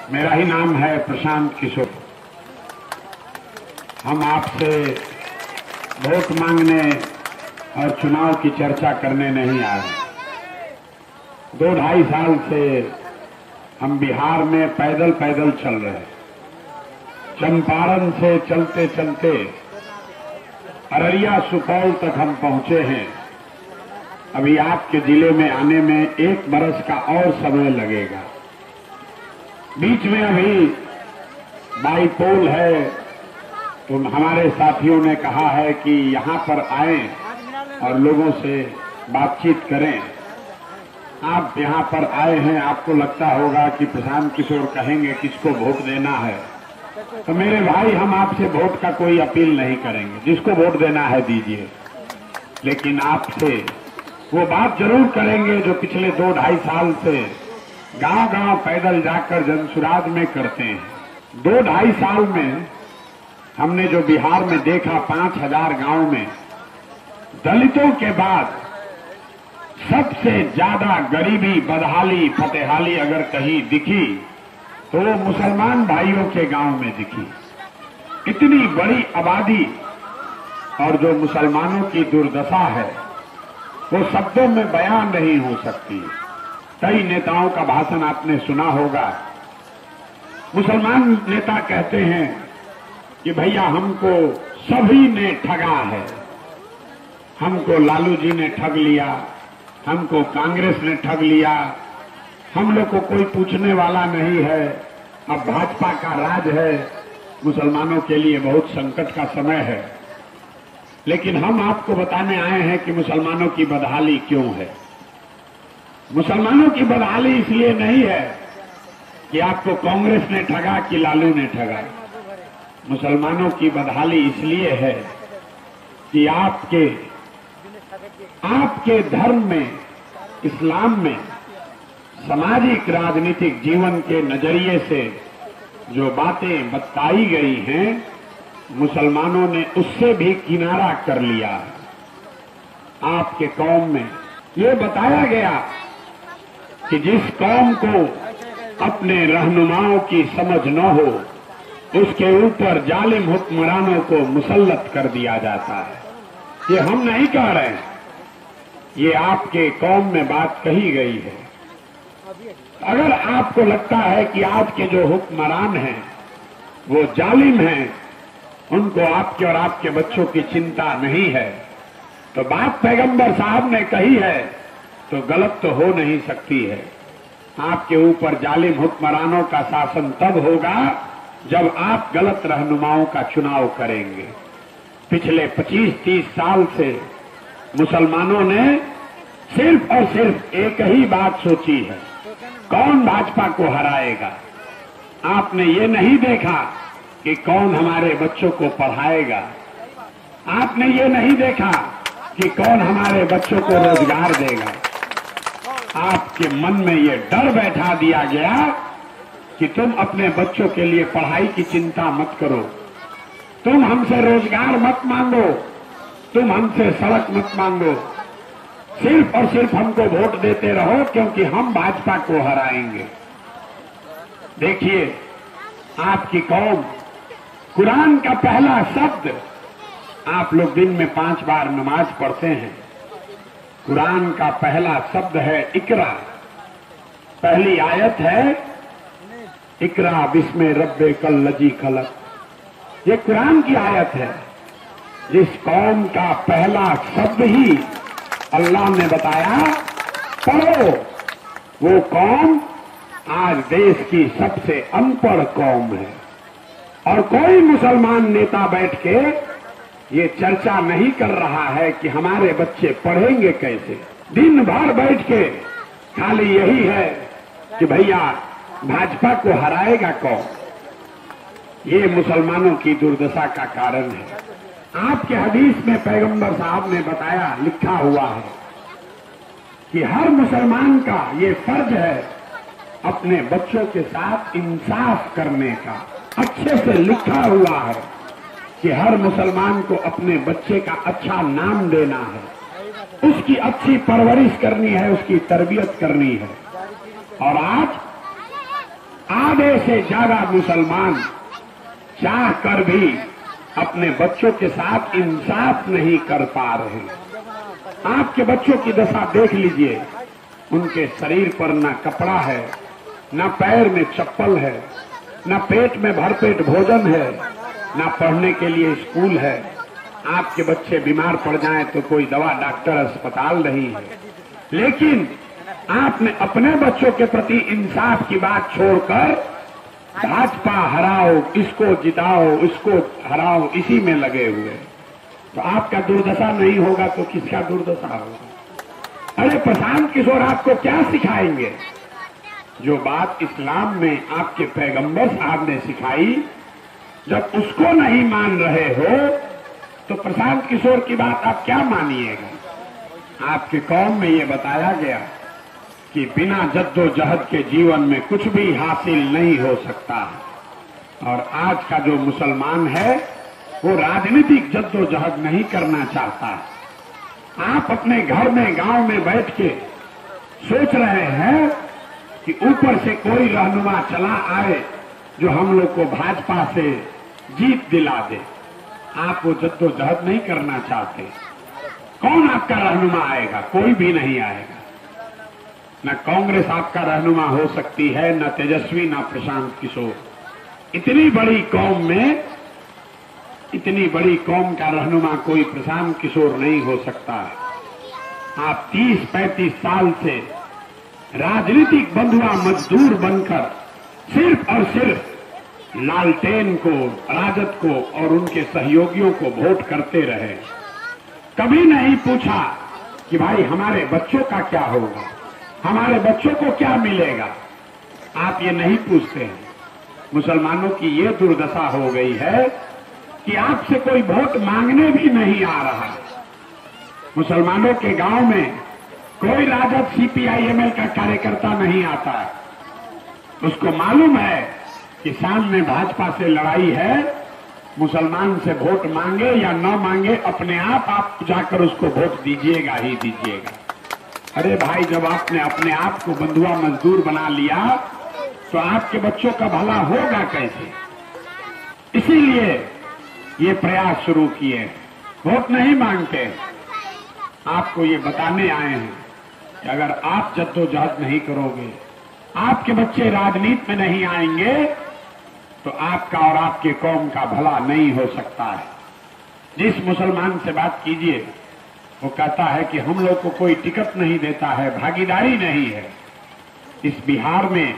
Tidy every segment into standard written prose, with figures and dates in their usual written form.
मेरा ही नाम है प्रशांत किशोर। हम आपसे वोट मांगने और चुनाव की चर्चा करने नहीं आए। 2-2.5 साल से हम बिहार में पैदल पैदल चल रहे हैं। चंपारण से चलते चलते अररिया सुपौल तक हम पहुंचे हैं। अभी आपके जिले में आने में 1 बरस का और समय लगेगा। बीच में अभी बाईपोल है, तो हमारे साथियों ने कहा है कि यहां पर आएं और लोगों से बातचीत करें। आप यहां पर आए हैं, आपको लगता होगा कि प्रशांत किशोर कहेंगे किसको वोट देना है। तो मेरे भाई, हम आपसे वोट का कोई अपील नहीं करेंगे। जिसको वोट देना है दीजिए, लेकिन आपसे वो बात जरूर करेंगे जो पिछले 2-2.5 साल से गांव-गांव पैदल जाकर जनसुराज में करते हैं। 2-2.5 साल में हमने जो बिहार में देखा, 5000 गांव में दलितों के बाद सबसे ज्यादा गरीबी, बदहाली, फतेहाली अगर कहीं दिखी तो वो मुसलमान भाइयों के गांव में दिखी। इतनी बड़ी आबादी और जो मुसलमानों की दुर्दशा है वो शब्दों में बयान नहीं हो सकती। कई नेताओं का भाषण आपने सुना होगा। मुसलमान नेता कहते हैं कि भैया हमको सभी ने ठगा है, हमको लालू जी ने ठग लिया, हमको कांग्रेस ने ठग लिया, हम लोग को कोई पूछने वाला नहीं है, अब भाजपा का राज है, मुसलमानों के लिए बहुत संकट का समय है। लेकिन हम आपको बताने आए हैं कि मुसलमानों की बदहाली क्यों है। मुसलमानों की बदहाली इसलिए नहीं है कि आपको कांग्रेस ने ठगा कि लालू ने ठगा। मुसलमानों की बदहाली इसलिए है कि आपके धर्म में, इस्लाम में, सामाजिक राजनीतिक जीवन के नजरिए से जो बातें बताई गई हैं, मुसलमानों ने उससे भी किनारा कर लिया है। आपके कौम में ये बताया गया कि जिस कौम को अपने रहनुमाओं की समझ न हो, उसके ऊपर जालिम हुक्मरानों को मुसल्लत कर दिया जाता है। ये हम नहीं कह रहे हैं, ये आपके कौम में बात कही गई है। अगर आपको लगता है कि आज के जो हुक्मरान हैं वो जालिम हैं, उनको आपके और आपके बच्चों की चिंता नहीं है, तो बात पैगंबर साहब ने कही है तो गलत तो हो नहीं सकती है। आपके ऊपर जालिम हुक्मरानों का शासन तब होगा जब आप गलत रहनुमाओं का चुनाव करेंगे। पिछले 25-30 साल से मुसलमानों ने सिर्फ और सिर्फ एक ही बात सोची है, कौन भाजपा को हराएगा। आपने ये नहीं देखा कि कौन हमारे बच्चों को पढ़ाएगा। आपने ये नहीं देखा कि कौन हमारे बच्चों को रोजगार देगा। आपके मन में ये डर बैठा दिया गया कि तुम अपने बच्चों के लिए पढ़ाई की चिंता मत करो, तुम हमसे रोजगार मत मांगो, तुम हमसे सड़क मत मांगो, सिर्फ और सिर्फ हमको वोट देते रहो क्योंकि हम भाजपा को हराएंगे। देखिए, आपकी कौम कुरान का पहला शब्द, आप लोग दिन में 5 बार नमाज पढ़ते हैं, कुरान का पहला शब्द है इकरा। पहली आयत है इकरा बिस्मे रब्बे कल लजी खलक। ये कुरान की आयत है। जिस कौम का पहला शब्द ही अल्लाह ने बताया पढ़ो, वो कौम आज देश की सबसे अनपढ़ कौम है। और कोई मुसलमान नेता बैठ के ये चर्चा नहीं कर रहा है कि हमारे बच्चे पढ़ेंगे कैसे। दिन भर बैठ के खाली यही है कि भैया भाजपा को हराएगा कौन। ये मुसलमानों की दुर्दशा का कारण है। आपके हदीस में पैगंबर साहब ने बताया, लिखा हुआ है कि हर मुसलमान का ये फर्ज है अपने बच्चों के साथ इंसाफ करने का। अच्छे से लिखा हुआ है कि हर मुसलमान को अपने बच्चे का अच्छा नाम देना है, उसकी अच्छी परवरिश करनी है, उसकी तरबियत करनी है। और आज आधे से ज्यादा मुसलमान चाह कर भी अपने बच्चों के साथ इंसाफ नहीं कर पा रहे। आपके बच्चों की दशा देख लीजिए, उनके शरीर पर न कपड़ा है, न पैर में चप्पल है, न पेट में भरपेट भोजन है, न पढ़ने के लिए स्कूल है। आपके बच्चे बीमार पड़ जाएं तो कोई दवा डॉक्टर अस्पताल नहीं है। लेकिन आपने अपने बच्चों के प्रति इंसाफ की बात छोड़कर भाजपा हराओ, इसको जिताओ, इसको हराओ, इसी में लगे हुए। तो आपका दुर्दशा नहीं होगा तो किसका दुर्दशा होगा? अरे प्रशांत किशोर आपको क्या सिखाएंगे? जो बात इस्लाम में आपके पैगंबर साहब ने सिखाई, जब उसको नहीं मान रहे हो तो प्रशांत किशोर की बात आप क्या मानिएगा? आपके कौम में ये बताया गया कि बिना जद्दोजहद के जीवन में कुछ भी हासिल नहीं हो सकता। और आज का जो मुसलमान है वो राजनीतिक जद्दोजहद नहीं करना चाहता। आप अपने घर में गांव में बैठ के सोच रहे हैं कि ऊपर से कोई रहनुमा चला आए जो हम लोग को भाजपा से जीत दिला दे। आप वो जद्दोजहद नहीं करना चाहते। कौन आपका रहनुमा आएगा? कोई भी नहीं आएगा। न कांग्रेस आपका रहनुमा हो सकती है, न तेजस्वी, न प्रशांत किशोर। इतनी बड़ी कौम में, इतनी बड़ी कौम का रहनुमा कोई प्रशांत किशोर नहीं हो सकता। आप 30-35 साल से राजनीतिक बंधुआ मजदूर बनकर सिर्फ और सिर्फ लालटेन को, राजद को और उनके सहयोगियों को वोट करते रहे। कभी नहीं पूछा कि भाई हमारे बच्चों का क्या होगा, हमारे बच्चों को क्या मिलेगा। आप ये नहीं पूछते हैं। मुसलमानों की ये दुर्दशा हो गई है कि आपसे कोई वोट मांगने भी नहीं आ रहा। मुसलमानों के गांव में कोई राजद सीपीआईएमएल का कार्यकर्ता नहीं आता है। उसको मालूम है कि सामने भाजपा से लड़ाई है, मुसलमान से वोट मांगे या न मांगे अपने आप जाकर उसको वोट दीजिएगा ही दीजिएगा। अरे भाई, जब आपने अपने आप को बंधुआ मजदूर बना लिया तो आपके बच्चों का भला होगा कैसे? इसीलिए ये प्रयास शुरू किए। वोट नहीं मांगते, आपको ये बताने आए हैं कि अगर आप जद्दोजहद नहीं करोगे, आपके बच्चे राजनीति में नहीं आएंगे तो आपका और आपके कौम का भला नहीं हो सकता है। जिस मुसलमान से बात कीजिए वो कहता है कि हम लोग को कोई टिकट नहीं देता है, भागीदारी नहीं है। इस बिहार में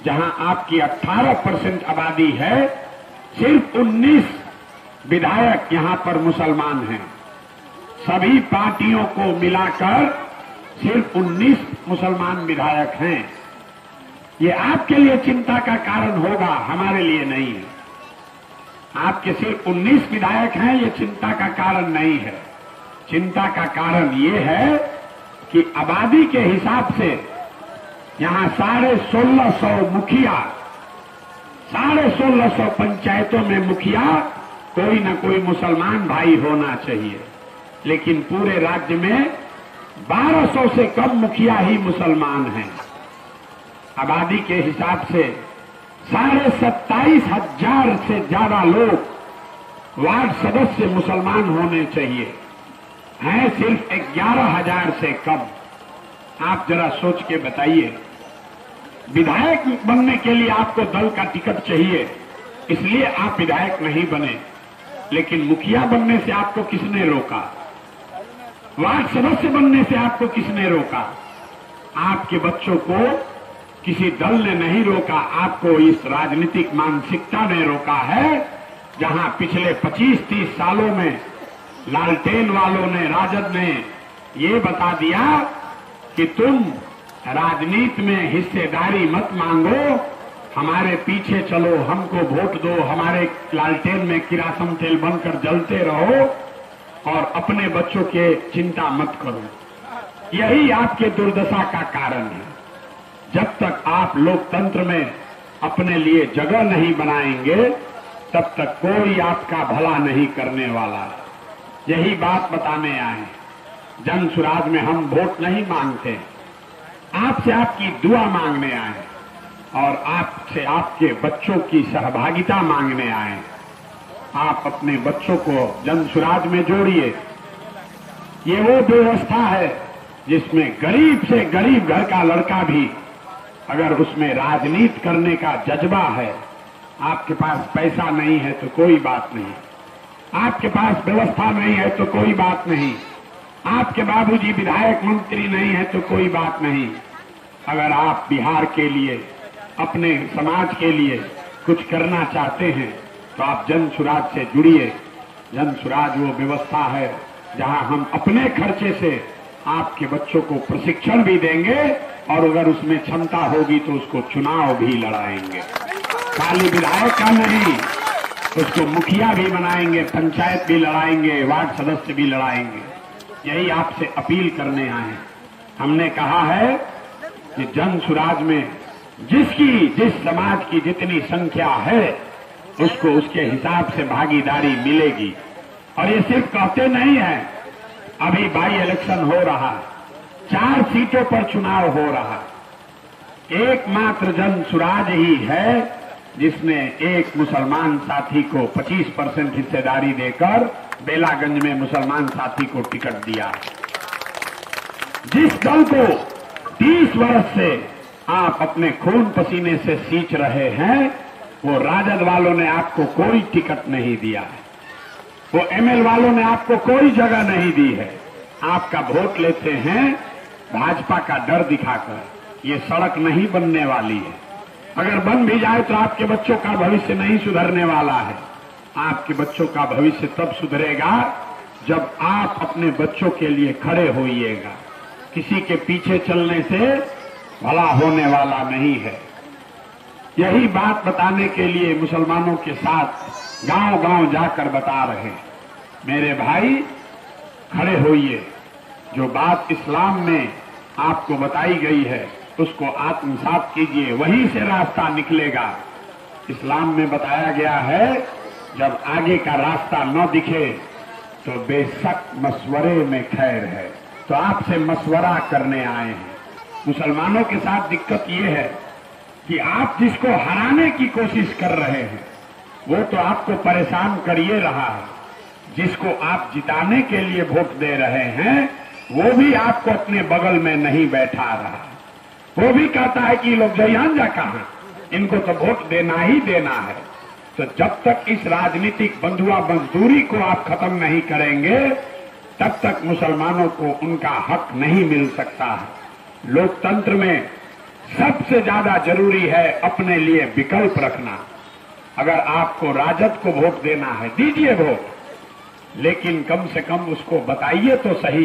जहां आपकी 18% आबादी है, सिर्फ 19 विधायक यहां पर मुसलमान हैं। सभी पार्टियों को मिलाकर सिर्फ 19 मुसलमान विधायक हैं। ये आपके लिए चिंता का कारण होगा, हमारे लिए नहीं है। आपके सिर्फ 19 विधायक हैं, ये चिंता का कारण नहीं है। चिंता का कारण ये है कि आबादी के हिसाब से यहां 1650 मुखिया, 1650 पंचायतों में मुखिया कोई न कोई मुसलमान भाई होना चाहिए। लेकिन पूरे राज्य में 1200 से कम मुखिया ही मुसलमान हैं। आबादी के हिसाब से 27,500 से ज्यादा लोग वार्ड सदस्य मुसलमान होने चाहिए, हैं सिर्फ 11,000 से कम। आप जरा सोच के बताइए, विधायक बनने के लिए आपको दल का टिकट चाहिए, इसलिए आप विधायक नहीं बने। लेकिन मुखिया बनने से आपको किसने रोका? वार्ड सदस्य बनने से आपको किसने रोका? आपके बच्चों को किसी दल ने नहीं रोका, आपको इस राजनीतिक मानसिकता ने रोका है, जहां पिछले 25-30 सालों में लालटेन वालों ने, राजद ने ये बता दिया कि तुम राजनीति में हिस्सेदारी मत मांगो, हमारे पीछे चलो, हमको वोट दो, हमारे लालटेन में किरासन तेल बनकर जलते रहो और अपने बच्चों के चिंता मत करो। यही आपके दुर्दशा का कारण है। जब तक आप लोकतंत्र में अपने लिए जगह नहीं बनाएंगे, तब तक कोई आपका भला नहीं करने वाला। यही बात बताने आए। जन सुराज में हम वोट नहीं मांगते, आपसे आपकी दुआ मांगने आए। और आपसे आपके बच्चों की सहभागिता मांगने आए। आप अपने बच्चों को जन सुराज में जोड़िए। ये वो व्यवस्था है जिसमें गरीब से गरीब घर का लड़का भी अगर उसमें राजनीति करने का जज्बा है, आपके पास पैसा नहीं है तो कोई बात नहीं, आपके पास व्यवस्था नहीं है तो कोई बात नहीं, आपके बाबूजी विधायक मंत्री नहीं है तो कोई बात नहीं, अगर आप बिहार के लिए, अपने समाज के लिए कुछ करना चाहते हैं तो आप जन सुराज से जुड़िए। जन सुराज वो व्यवस्था है जहां हम अपने खर्चे से आपके बच्चों को प्रशिक्षण भी देंगे और अगर उसमें क्षमता होगी तो उसको चुनाव भी लड़ाएंगे। खाली विधायक का नहीं, उसको मुखिया भी बनाएंगे, पंचायत भी लड़ाएंगे, वार्ड सदस्य भी लड़ाएंगे। यही आपसे अपील करने आए हैं। हमने कहा है कि जन सुराज में जिस समाज की जितनी संख्या है उसको उसके हिसाब से भागीदारी मिलेगी। और ये सिर्फ कहते नहीं है, अभी बाई इलेक्शन हो रहा, 4 सीटों पर चुनाव हो रहा, एकमात्र जन सुराज ही है जिसने एक मुसलमान साथी को 25% हिस्सेदारी देकर बेलागंज में मुसलमान साथी को टिकट दिया। जिस दल को 30 वर्ष से आप अपने खून पसीने से सींच रहे हैं, वो राजद वालों ने आपको कोई टिकट नहीं दिया है, वो एमएल वालों ने आपको कोई जगह नहीं दी है। आपका वोट लेते हैं भाजपा का डर दिखाकर। ये सड़क नहीं बनने वाली है, अगर बन भी जाए तो आपके बच्चों का भविष्य नहीं सुधरने वाला है। आपके बच्चों का भविष्य तब सुधरेगा जब आप अपने बच्चों के लिए खड़े होइएगा। किसी के पीछे चलने से भला होने वाला नहीं है। यही बात बताने के लिए मुसलमानों के साथ गांव-गांव जाकर बता रहे हैं, मेरे भाई खड़े होइए। जो बात इस्लाम में आपको बताई गई है उसको आत्मसात कीजिए, वहीं से रास्ता निकलेगा। इस्लाम में बताया गया है जब आगे का रास्ता न दिखे तो बेशक मशवरे में खैर है। तो आपसे मशवरा करने आए हैं। मुसलमानों के साथ दिक्कत ये है कि आप जिसको हराने की कोशिश कर रहे हैं वो तो आपको परेशान करिए रहा है, जिसको आप जिताने के लिए वोट दे रहे हैं वो भी आपको अपने बगल में नहीं बैठा रहा। वो भी कहता है कि लोग जयान जा कहां, इनको तो वोट देना ही देना है। तो जब तक इस राजनीतिक बंधुआ मजदूरी को आप खत्म नहीं करेंगे तब तक मुसलमानों को उनका हक नहीं मिल सकता है। लोकतंत्र में सबसे ज्यादा जरूरी है अपने लिए विकल्प रखना। अगर आपको राजद को वोट देना है दीजिए वोट, लेकिन कम से कम उसको बताइए तो सही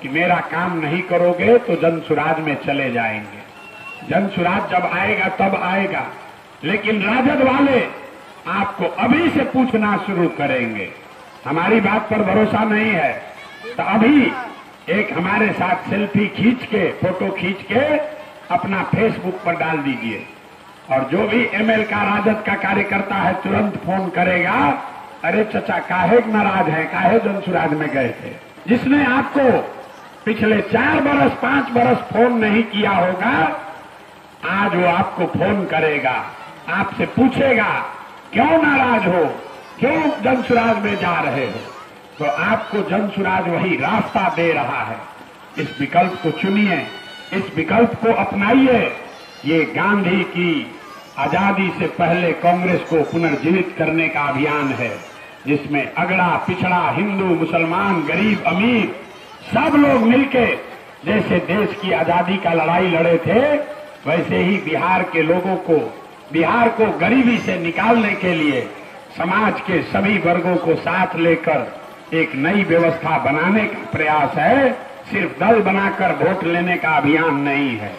कि मेरा काम नहीं करोगे तो जन सुराज में चले जाएंगे। जन सुराज जब आएगा तब आएगा, लेकिन राजद वाले आपको अभी से पूछना शुरू करेंगे। हमारी बात पर भरोसा नहीं है तो अभी एक हमारे साथ सेल्फी खींच के, फोटो खींच के अपना फेसबुक पर डाल दीजिए, और जो भी एमएल का राजद का कार्यकर्ता है तुरंत फोन करेगा, अरे चचा काहे नाराज है, काहे जन सुराज में गए थे। जिसने आपको पिछले 4 बरस 5 बरस फोन नहीं किया होगा, आज वो आपको फोन करेगा, आपसे पूछेगा क्यों नाराज हो, क्यों जन सुराज में जा रहे हो। तो आपको जन सुराज वही रास्ता दे रहा है। इस विकल्प को चुनिए, इस विकल्प को अपनाइए। ये गांधी की आजादी से पहले कांग्रेस को पुनर्जीवित करने का अभियान है, जिसमें अगड़ा पिछड़ा, हिंदू मुसलमान, गरीब अमीर सब लोग मिलके जैसे देश की आजादी का लड़ाई लड़े थे, वैसे ही बिहार के लोगों को, बिहार को गरीबी से निकालने के लिए समाज के सभी वर्गों को साथ लेकर एक नई व्यवस्था बनाने का प्रयास है। सिर्फ दल बनाकर वोट लेने का अभियान नहीं है।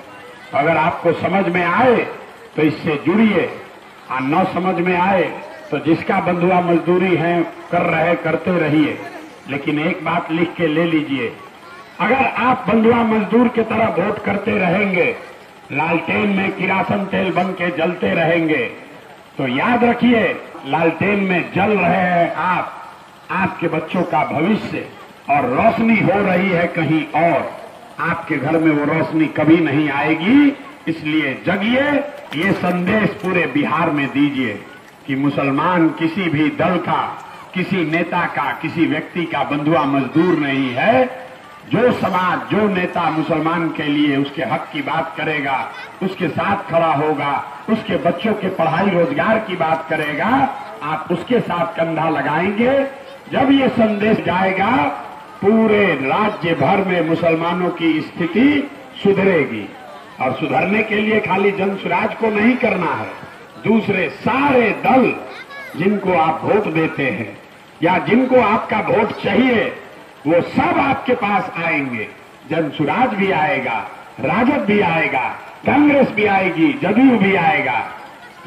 अगर आपको समझ में आए तो इससे जुड़िए, और न समझ में आए तो जिसका बंधुआ मजदूरी है कर रहे करते रहिए। लेकिन एक बात लिख के ले लीजिए, अगर आप बंधुआ मजदूर की तरह वोट करते रहेंगे, लालटेन में किरासन तेल बन के जलते रहेंगे, तो याद रखिए लालटेन में जल रहे हैं आप, आपके बच्चों का भविष्य, और रोशनी हो रही है कहीं और। आपके घर में वो रोशनी कभी नहीं आएगी इसलिए जगिए, ये संदेश पूरे बिहार में दीजिए कि मुसलमान किसी भी दल का, किसी नेता का, किसी व्यक्ति का बंधुआ मजदूर नहीं है। जो समाज, जो नेता मुसलमान के लिए उसके हक की बात करेगा, उसके साथ खड़ा होगा, उसके बच्चों के पढ़ाई रोजगार की बात करेगा, आप उसके साथ कंधा लगाएंगे। जब ये संदेश जाएगा, पूरे राज्य भर में मुसलमानों की स्थिति सुधरेगी। और सुधरने के लिए खाली जन स्वराज को नहीं करना है, दूसरे सारे दल जिनको आप वोट देते हैं या जिनको आपका वोट चाहिए, वो सब आपके पास आएंगे। जन स्वराज भी आएगा, राजद भी आएगा, कांग्रेस भी आएगी, जदयू भी आएगा।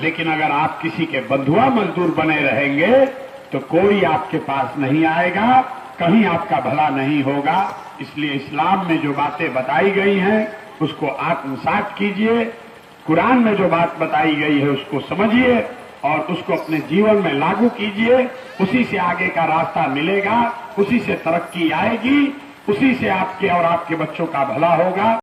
लेकिन अगर आप किसी के बंधुआ मजदूर बने रहेंगे तो कोई आपके पास नहीं आएगा, कहीं आपका भला नहीं होगा। इसलिए इस्लाम में जो बातें बताई गई हैं उसको आत्मसात कीजिए, कुरान में जो बात बताई गई है उसको समझिए और उसको अपने जीवन में लागू कीजिए। उसी से आगे का रास्ता मिलेगा, उसी से तरक्की आएगी, उसी से आपके और आपके बच्चों का भला होगा।